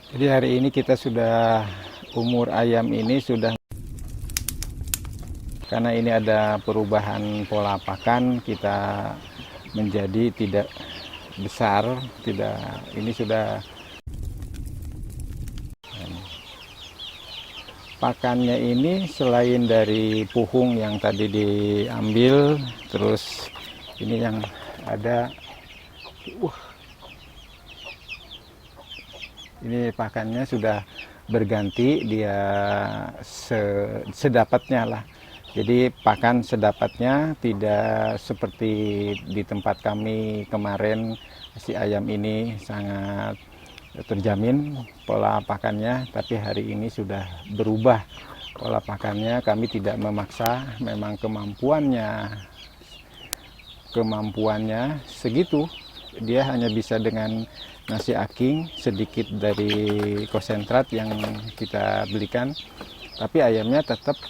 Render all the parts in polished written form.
Jadi hari ini kita sudah umur ayam ini sudah, karena ini ada perubahan pola pakan, kita menjadi tidak besar, tidak, ini sudah pakannya ini selain dari puhung yang tadi diambil, terus ini yang ada, ini pakannya sudah berganti, dia sedapatnya lah. Jadi pakan sedapatnya, tidak seperti di tempat kami kemarin. Si ayam ini sangat terjamin pola pakannya, tapi hari ini sudah berubah pola pakannya. Kami tidak memaksa, memang kemampuannya segitu. Dia hanya bisa dengan nasi aking sedikit dari konsentrat yang kita belikan, tapi ayamnya tetap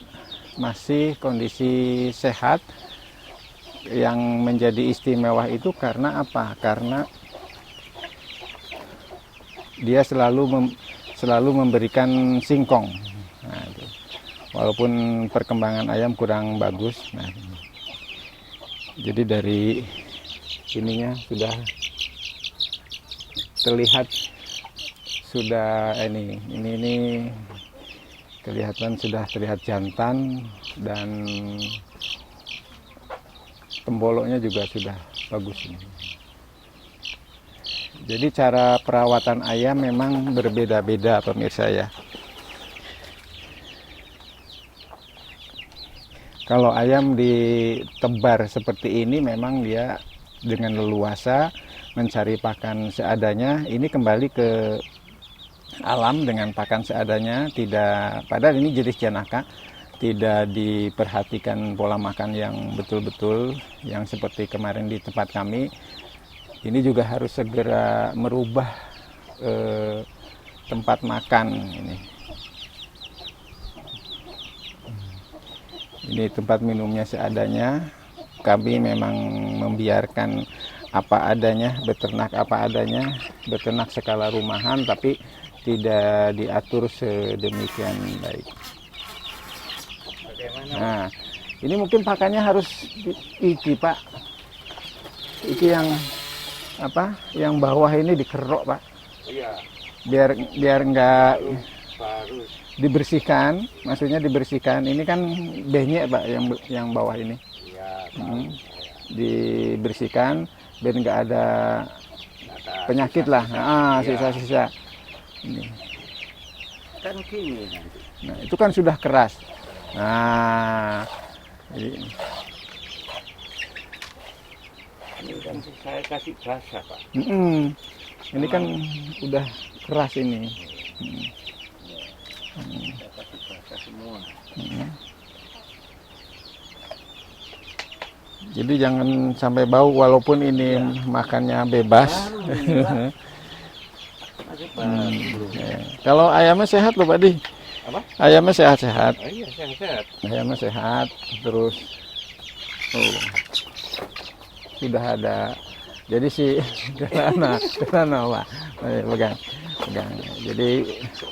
masih kondisi sehat. Yang menjadi istimewa itu karena apa? Karena dia selalu memberikan singkong. Nah, walaupun perkembangan ayam kurang bagus. Nah, jadi dari ininya sudah terlihat, sudah ini kelihatan sudah terlihat jantan, dan temboloknya juga sudah bagus ini. Jadi cara perawatan ayam memang berbeda-beda pemirsa ya. Kalau ayam ditebar seperti ini memang dia dengan leluasa mencari pakan seadanya. Ini kembali ke alam dengan pakan seadanya, tidak, padahal ini jenis janaka, tidak diperhatikan pola makan yang betul-betul, yang seperti kemarin di tempat kami. Ini juga harus segera merubah tempat makan ini tempat minumnya seadanya. Kami memang membiarkan apa adanya, beternak apa adanya, beternak skala rumahan, tapi tidak diatur sedemikian baik. Nah, ini mungkin pakannya harus iki Pak, iki yang apa? Yang bawah ini dikerok Pak. Iya. Biar enggak Harus dibersihkan, maksudnya dibersihkan. Ini kan benyek Pak, yang bawah ini. iya. Dibersihkan biar enggak ada penyakit lah. Sisa-sisa. Ini. Kan gini nanti. Nah, itu kan sudah keras. Nah, jadi Ini kan saya kasih basah Pak. ini kan udah keras ini. Saya kasih basah semua. Jadi jangan sampai bau walaupun ini makannya bebas. Masih baru. Kalau ayamnya sehat loh Pak Di. Apa? Ayamnya sehat-sehat. Oh, iya, sehat. Ayamnya sehat, terus sudah ada. Jadi si kelana Pak. Pegang. Jadi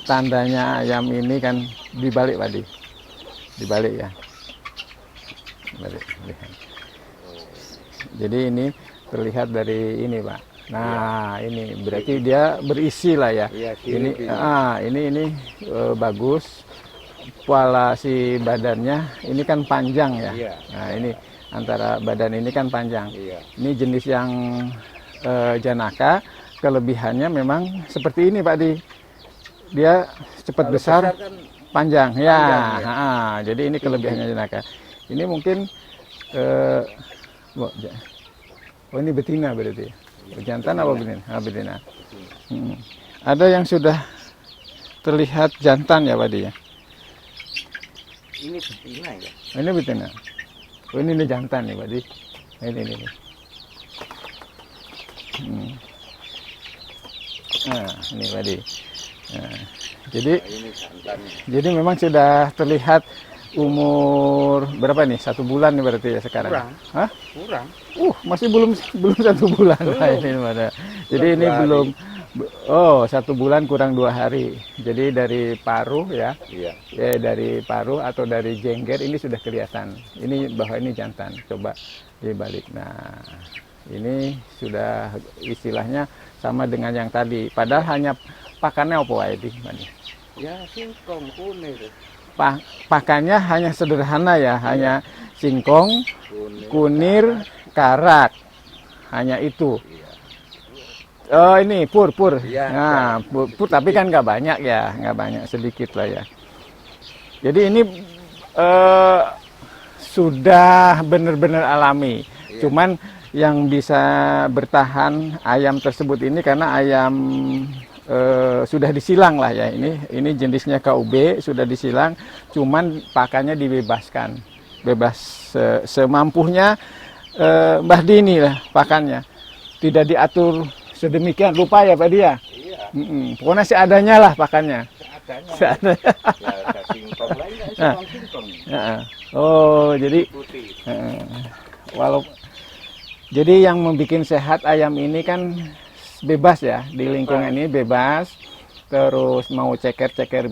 tandanya ayam ini kan dibalik Pak Di. Dibalik ya. Dibalik. Jadi ini terlihat dari ini Pak. Nah, ini berarti dia berisi lah ya. Iya, ini bagus. Pola si badannya ini kan panjang ya. Iya. Nah, ini antara badan ini kan panjang. Iya. Ini jenis yang janaka, kelebihannya memang seperti ini Pak Di. Dia cepat besar, kan panjang. Ya. Panjang, Jadi ini kelebihannya janaka. Ini mungkin oh ini betina berarti. Jantan apa betina? Betina. Ada yang sudah terlihat jantan ya Pak Di ya? ini betina ya. Ini betina. Oh ini jantan nih Pak Di. Ini. Nah, ini Pak Di. Nah, Ini jantan. jadi memang sudah terlihat umur berapa nih? 1 bulan nih berarti ya sekarang? Kurang. Hah? Kurang. Masih belum belum 1 bulan lah Belum. ini mana. Jadi Kurang ini 2 hari. belum. Oh, 1 bulan kurang 2 hari. Jadi dari paruh ya, Iya. ya dari paruh atau dari jengger ini sudah kelihatan. Ini bahwa ini jantan. Coba dibalik. Nah, ini sudah istilahnya sama dengan yang tadi. Padahal hanya pakannya apa wae di mana? Ya singkong kunir. Pakannya hanya sederhana ya, hanya singkong, Kunir. kunir, karak. Hanya itu. Iya. Oh ini pur. Iya, Nah, pur tapi kan nggak banyak ya, nggak banyak, sedikit lah ya. Jadi ini sudah benar-benar alami. Iya. Cuman yang bisa bertahan ayam tersebut ini karena ayam sudah disilang lah ya. Ini jenisnya KUB sudah disilang. Cuman pakannya dibebaskan, bebas semampunya Mbah Dini lah pakannya. Tidak diatur sedemikian, lupa ya Pak Dia. Iya. Pokoknya seadanya lah pakannya. Seadanya. Ya ada singkong lain, singkong. Oh, jadi Putih. jadi yang membuat sehat ayam ini kan bebas ya, di lingkungan ini bebas. Terus mau ceker-ceker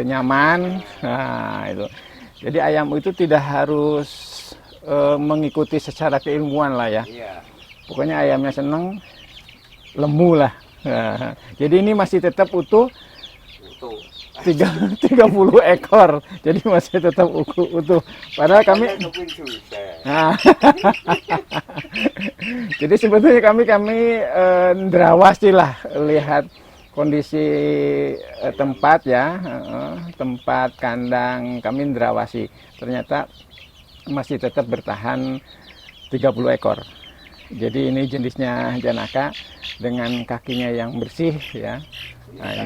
nyaman. Nah, itu. Jadi ayam itu tidak harus mengikuti secara keilmuan lah ya. Iya. Pokoknya ayamnya seneng, lemu lah. Nah, jadi ini masih tetap utuh. Utuh. 30 ekor, jadi masih tetap utuh. Padahal kami, nah, jadi sebetulnya kami ndrawasi lah lihat kondisi tempat ya, tempat kandang kami ndrawasi. Ternyata masih tetap bertahan 30 ekor. Jadi ini jenisnya janaka dengan kakinya yang bersih ya. Nah,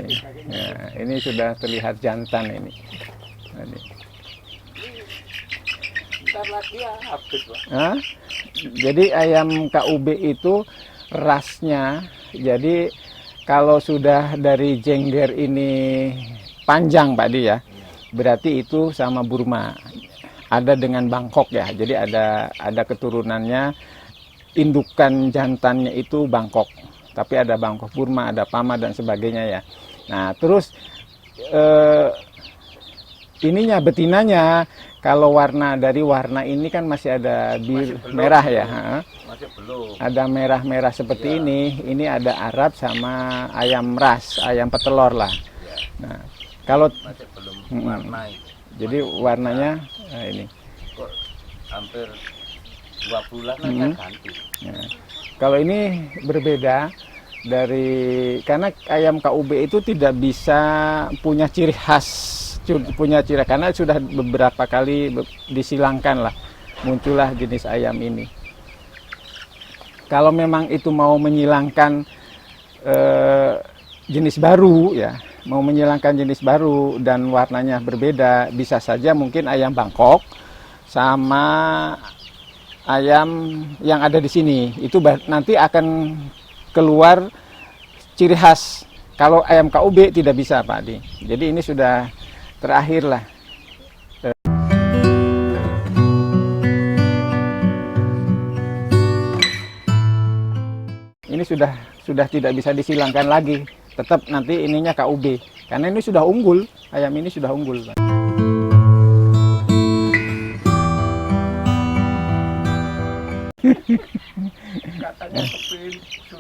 ini sudah terlihat jantan ini. Ntar lagi ya habis, Pak. Hah? Jadi ayam KUB itu rasnya, jadi kalau sudah dari jengger ini panjang Pak Di ya, berarti itu sama Burma. Ada dengan Bangkok ya, jadi ada keturunannya. Indukan jantannya itu Bangkok, tapi ada Bangkok Burma, ada Pama dan sebagainya ya. Nah terus ininya betinanya, kalau dari warna ini kan masih ada merah ya, Masih belum. ada merah-merah seperti ini ada Arab sama ayam ras, ayam petelur lah. Ya. Nah kalau Masih belum warna itu. jadi warnanya ini. Kok hampir 2 bulan aja ganti. Ya. Kalau ini berbeda karena ayam KUB itu tidak bisa punya ciri khas, karena sudah beberapa kali disilangkan lah, muncullah jenis ayam ini. Kalau memang itu mau menyilangkan jenis baru ya, mau menyilangkan jenis baru dan warnanya berbeda, bisa saja mungkin ayam Bangkok sama ayam yang ada di sini itu nanti akan keluar ciri khas. Kalau ayam KUB tidak bisa Pak Di. Jadi ini sudah terakhir lah. Ini sudah tidak bisa disilangkan lagi. Tetap nanti ininya KUB. Karena ini sudah unggul, ayam ini sudah unggul Pak. Katanya kepincu.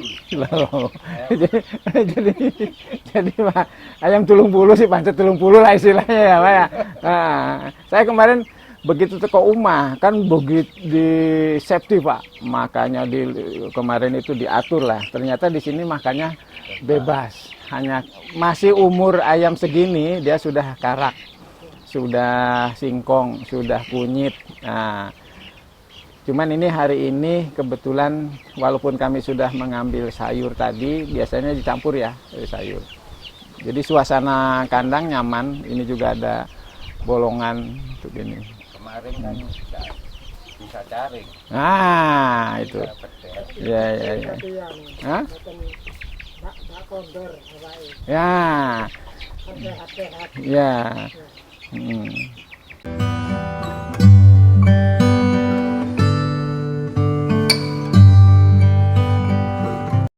jadi Pak, ayam tulung bulu sih pancet tulung bulu lah istilahnya ya Pak ya. Nah, saya kemarin begitu teko umah kan begitu di safety Pak, makanya kemarin itu diatur lah. Ternyata di sini makannya bebas, hanya masih umur ayam segini dia sudah karak, sudah singkong, sudah kunyit. Nah, cuman ini hari ini kebetulan walaupun kami sudah mengambil sayur tadi, biasanya dicampur ya sayur. Jadi suasana kandang nyaman, ini juga ada bolongan untuk ini. Kemarin kan bisa cari. Nah, itu. Ya. Hah? Ya. Ya.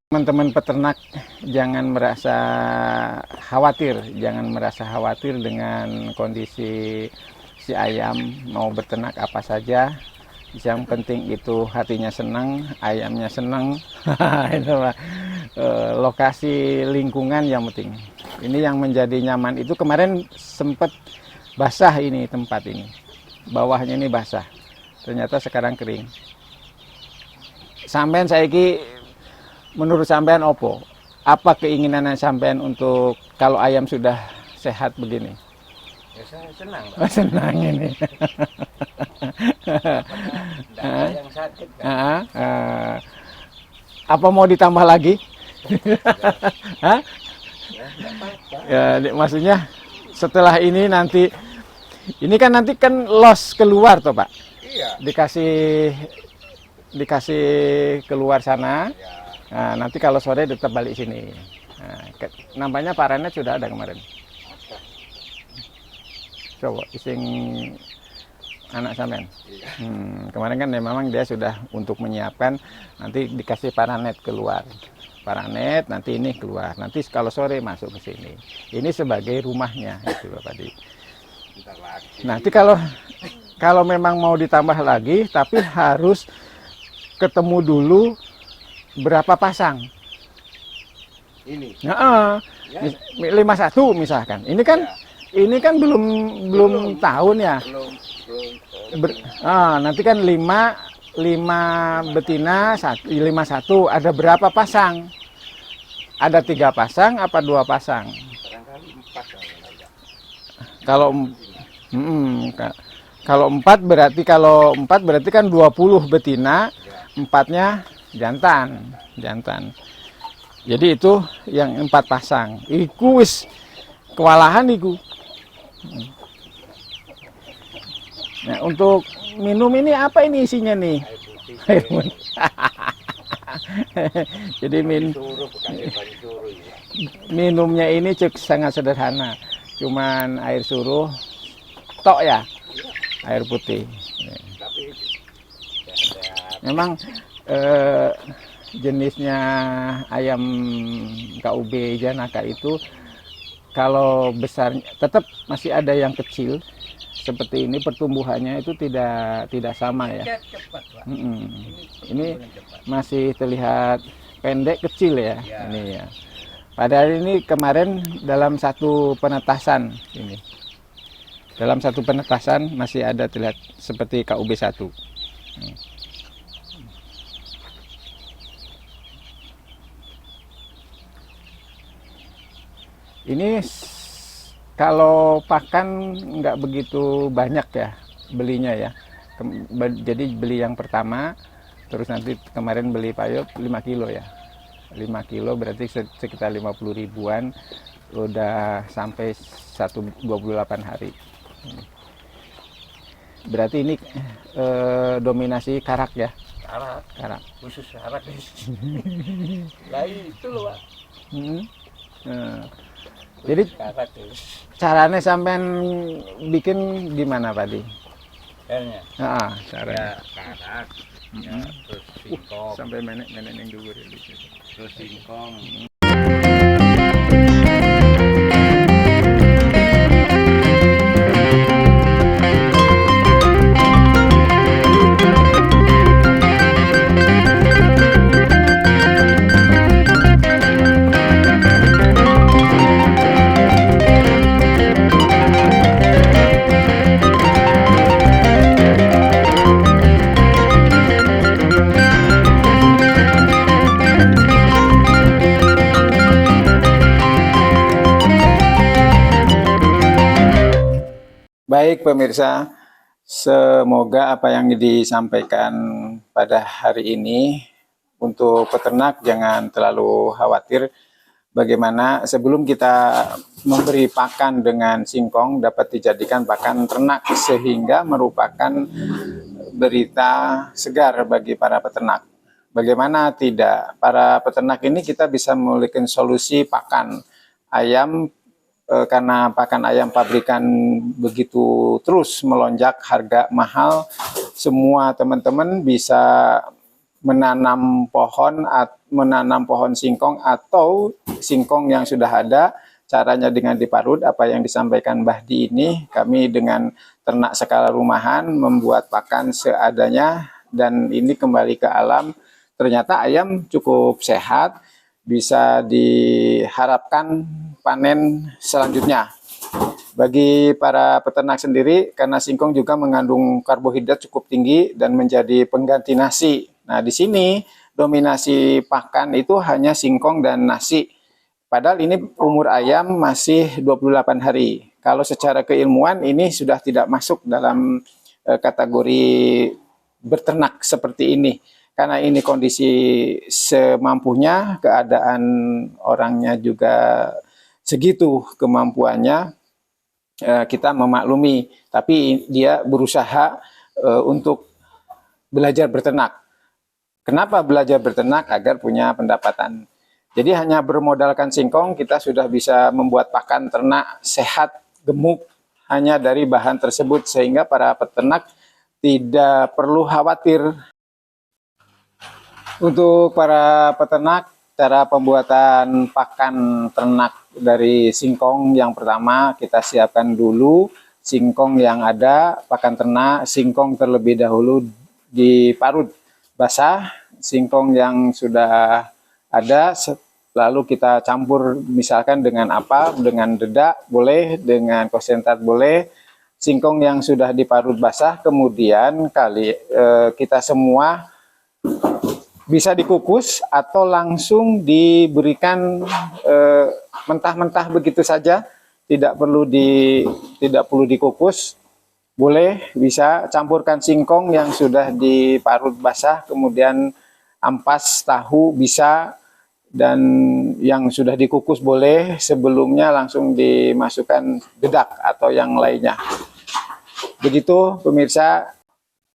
Teman-teman peternak jangan merasa khawatir dengan kondisi si ayam mau beternak apa saja. Yang penting itu hatinya senang, ayamnya senang. Itu lokasi lingkungan yang penting. Ini yang menjadi nyaman itu kemarin sempat basah ini tempat ini. Bawahnya ini basah. Ternyata sekarang kering. Sampean saiki menurut sampean opo? Apa keinginan sampean untuk kalau ayam sudah sehat begini? Ya saya senang. Senang ini. Tidak ada yang sakit kan? Apa mau ditambah lagi? Hah? Ya, enggak apa-apa. Ya, maksudnya setelah ini nanti nanti kan los keluar toh Pak? Iya. Dikasih keluar sana. Ya. Nah, nanti kalau sore tetap balik sini. Nah, nampaknya Pak Renet sudah ada kemarin. Coba ising anak sampean. Iya. Kemarin kan memang dia sudah untuk menyiapkan nanti dikasih paranet keluar. Paranet nanti ini keluar. Nanti kalau sore masuk ke sini. Ini sebagai rumahnya itu Bapak Di. Bentar lagi. Nanti kalau memang mau ditambah lagi tapi harus ketemu dulu berapa pasang. Ini. Nah, Ya. 51 misalkan. Ini kan belum tahun ya. Belum. Nanti kan 5 betina, 51. Ada berapa pasang? Ada 3 pasang apa 2 pasang? Barangkali 4 Kalau kalau 4 berarti kan 20 betina, 4-nya jantan. Jadi itu yang 4 pasang. Iku wis kewalahan iku. Nah, untuk minum ini apa ini isinya nih? Air putih. Jadi Suruh bukan dibanding suruh ya. minumnya ini sangat sederhana. Cuman air suruh tok ya. Air putih. Tapi sehat-sehat. Memang jenisnya ayam KUB Janaka itu kalau besar tetap masih ada yang kecil seperti ini, pertumbuhannya itu tidak sama ya. Cepat, Pak. Ini masih terlihat pendek kecil ya, Ya. ini ya. Padahal ini kemarin dalam satu penetasan ini. Dalam satu penetasan masih ada terlihat seperti KUB 1. Ini kalau pakan nggak begitu banyak ya belinya ya. Jadi beli yang pertama, terus nanti kemarin beli payop 5 kilo ya. 5 kilo berarti sekitar 50 ribuan, udah sampai 28 hari. Berarti ini dominasi karak ya. Karak. Khusus karak. Lah itu loh, Pak. Jadi Karak. caranya sampean bikin gimana Pak Di? Airnya. Caranya. Ya, karak. Ya, terus singkong. Sampai menek yang dhuwur ya. Terus singkong. Baik pemirsa, semoga apa yang disampaikan pada hari ini untuk peternak jangan terlalu khawatir. Bagaimana sebelum kita memberi pakan dengan singkong dapat dijadikan pakan ternak sehingga merupakan berita segar bagi para peternak. Bagaimana tidak, para peternak ini kita bisa memiliki solusi pakan ayam karena pakan ayam pabrikan begitu terus melonjak harga mahal, semua teman-teman bisa menanam pohon singkong atau singkong yang sudah ada. Caranya dengan diparut, apa yang disampaikan Bahdi ini, kami dengan ternak skala rumahan membuat pakan seadanya, dan ini kembali ke alam. Ternyata ayam cukup sehat, bisa diharapkan panen selanjutnya. Bagi para peternak sendiri, karena singkong juga mengandung karbohidrat cukup tinggi dan menjadi pengganti nasi. Nah, di sini dominasi pakan itu hanya singkong dan nasi. Padahal ini umur ayam masih 28 hari. Kalau secara keilmuan ini sudah tidak masuk dalam kategori beternak seperti ini. Karena ini kondisi semampunya, keadaan orangnya juga segitu kemampuannya, kita memaklumi. Tapi dia berusaha untuk belajar beternak. Kenapa belajar beternak? Agar punya pendapatan. Jadi hanya bermodalkan singkong kita sudah bisa membuat pakan ternak sehat, gemuk hanya dari bahan tersebut, sehingga para peternak tidak perlu khawatir. Untuk para peternak, cara pembuatan pakan ternak dari singkong yang pertama, kita siapkan dulu singkong yang ada, pakan ternak, singkong terlebih dahulu diparut basah, singkong yang sudah ada lalu kita campur misalkan dengan apa, dengan dedak boleh, dengan konsentrat boleh, singkong yang sudah diparut basah, kemudian kita semua bisa dikukus atau langsung diberikan mentah-mentah begitu saja, tidak perlu dikukus. Boleh, bisa campurkan singkong yang sudah diparut basah, kemudian ampas tahu bisa, dan yang sudah dikukus boleh, sebelumnya langsung dimasukkan dedak atau yang lainnya. Begitu pemirsa.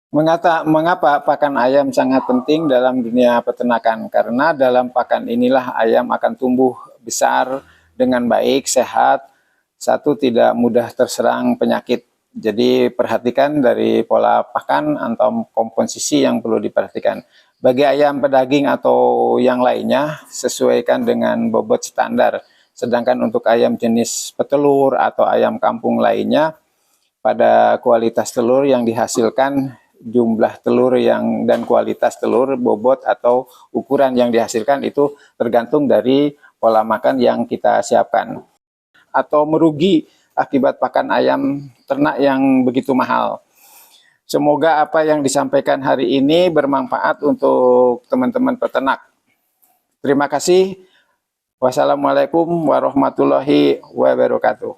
Mengapa pakan ayam sangat penting dalam dunia peternakan? Karena dalam pakan inilah ayam akan tumbuh besar dengan baik, sehat. Satu, tidak mudah terserang penyakit. Jadi perhatikan dari pola pakan atau komposisi yang perlu diperhatikan. Bagi ayam pedaging atau yang lainnya, sesuaikan dengan bobot standar. Sedangkan untuk ayam jenis petelur atau ayam kampung lainnya, pada kualitas telur yang dihasilkan, jumlah telur dan kualitas telur, bobot atau ukuran yang dihasilkan itu tergantung dari pola makan yang kita siapkan. Atau merugi akibat pakan ayam ternak yang begitu mahal. Semoga apa yang disampaikan hari ini bermanfaat untuk teman-teman peternak. Terima kasih. Wassalamualaikum warahmatullahi wabarakatuh.